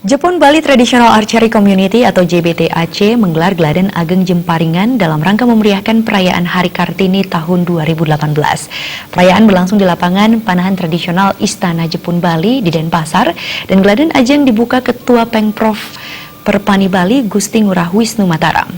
Jepun Bali Traditional Archery Community atau JBTAC menggelar Geladan Ageng Jemparingan dalam rangka memeriahkan perayaan Hari Kartini tahun 2018. Perayaan berlangsung di lapangan panahan tradisional Istana Jepun Bali di Denpasar dan Geladan Ajeng dibuka Ketua Pengprov Perpani Bali Gusti Ngurah Wisnu Mataram.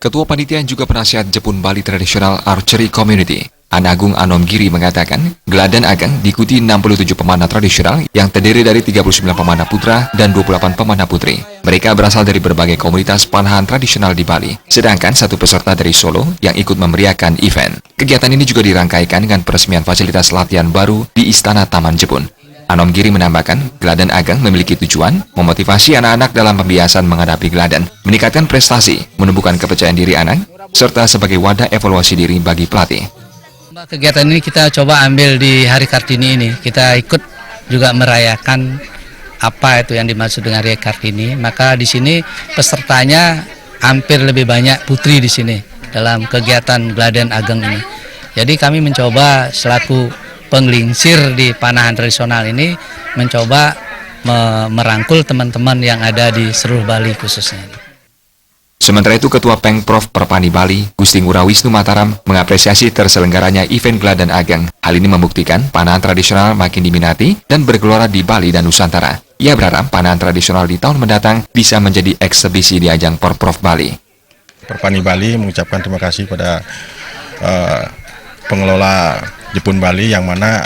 Ketua Panitia juga penasihat Jepun Bali Traditional Archery Community, Anagung Anom Giri mengatakan, Geladan Ageng diikuti 67 pemanah tradisional yang terdiri dari 39 pemanah putra dan 28 pemanah putri. Mereka berasal dari berbagai komunitas panahan tradisional di Bali, sedangkan satu peserta dari Solo yang ikut memeriahkan event. Kegiatan ini juga dirangkaikan dengan peresmian fasilitas latihan baru di Istana Taman Jepun. Anom Giri menambahkan, Geladan Ageng memiliki tujuan memotivasi anak-anak dalam pembiasan menghadapi geladan, meningkatkan prestasi, menumbuhkan kepercayaan diri anak, serta sebagai wadah evaluasi diri bagi pelatih. Kegiatan ini kita coba ambil di Hari Kartini ini. Kita ikut juga merayakan apa itu yang dimaksud dengan Hari Kartini. Maka di sini pesertanya hampir lebih banyak putri di sini dalam kegiatan Geladan Ageng ini. Jadi kami mencoba selaku penglingsir di panahan tradisional ini mencoba merangkul teman-teman yang ada di seluruh Bali khususnya. Sementara itu, Ketua Pengprov Perpani Bali, Gusti Ngurah Wisnu Mataram, mengapresiasi terselenggaranya event Geladan Ageng. Hal ini membuktikan panahan tradisional makin diminati dan bergelora di Bali dan Nusantara. Ia berharap panahan tradisional di tahun mendatang bisa menjadi eksebisi di ajang Porprov Bali. Perpani Bali mengucapkan terima kasih pada pengelola Jepun Bali yang mana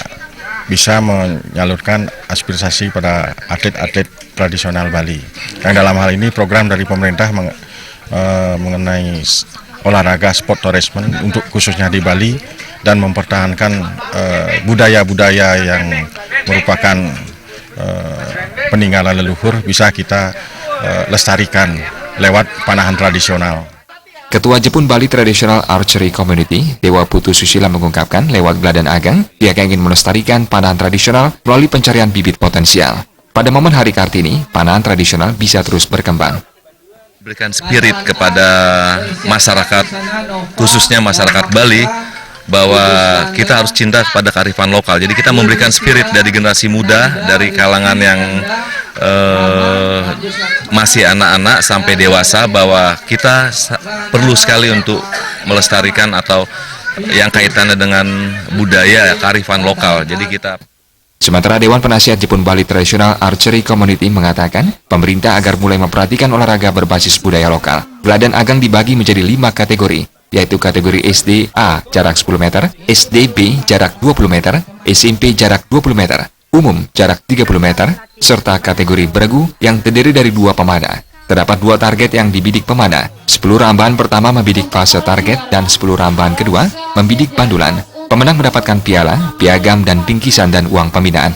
bisa menyalurkan aspirasi pada atlet-atlet tradisional Bali. Yang dalam hal ini program dari pemerintah mengenai olahraga sport tourism untuk khususnya di Bali dan mempertahankan budaya-budaya yang merupakan peninggalan leluhur bisa kita lestarikan lewat panahan tradisional. Ketua Jepun Bali Traditional Archery Community, Dewa Putu Susila mengungkapkan lewat Geladan Ageng, pihak ingin melestarikan panahan tradisional melalui pencarian bibit potensial. Pada momen Hari Kartini, panahan tradisional bisa terus berkembang. Berikan spirit kepada masyarakat, khususnya masyarakat Bali, bahwa kita harus cinta kepada kearifan lokal. Jadi kita memberikan spirit dari generasi muda, dari kalangan yang masih anak-anak sampai dewasa, bahwa kita perlu sekali untuk melestarikan atau yang kaitannya dengan budaya kearifan lokal. Jadi kita. Sementara Dewan Penasihat Jepun Bali Traditional Archery Community mengatakan, pemerintah agar mulai memperhatikan olahraga berbasis budaya lokal. Geladan Ageng dibagi menjadi 5 kategori, yaitu kategori SD A jarak 10 meter, SD B jarak 20 meter, SMP jarak 20 meter, umum jarak 30 meter, serta kategori beregu yang terdiri dari 2 pemanah. Terdapat 2 target yang dibidik pemanah. 10 rambahan pertama membidik fase target dan 10 rambahan kedua membidik pandulan. Pemenang mendapatkan piala, piagam, dan bingkisan dan uang pembinaan.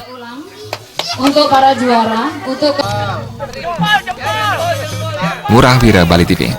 Untuk para juara, untuk Ngurah Wira, Bali TV.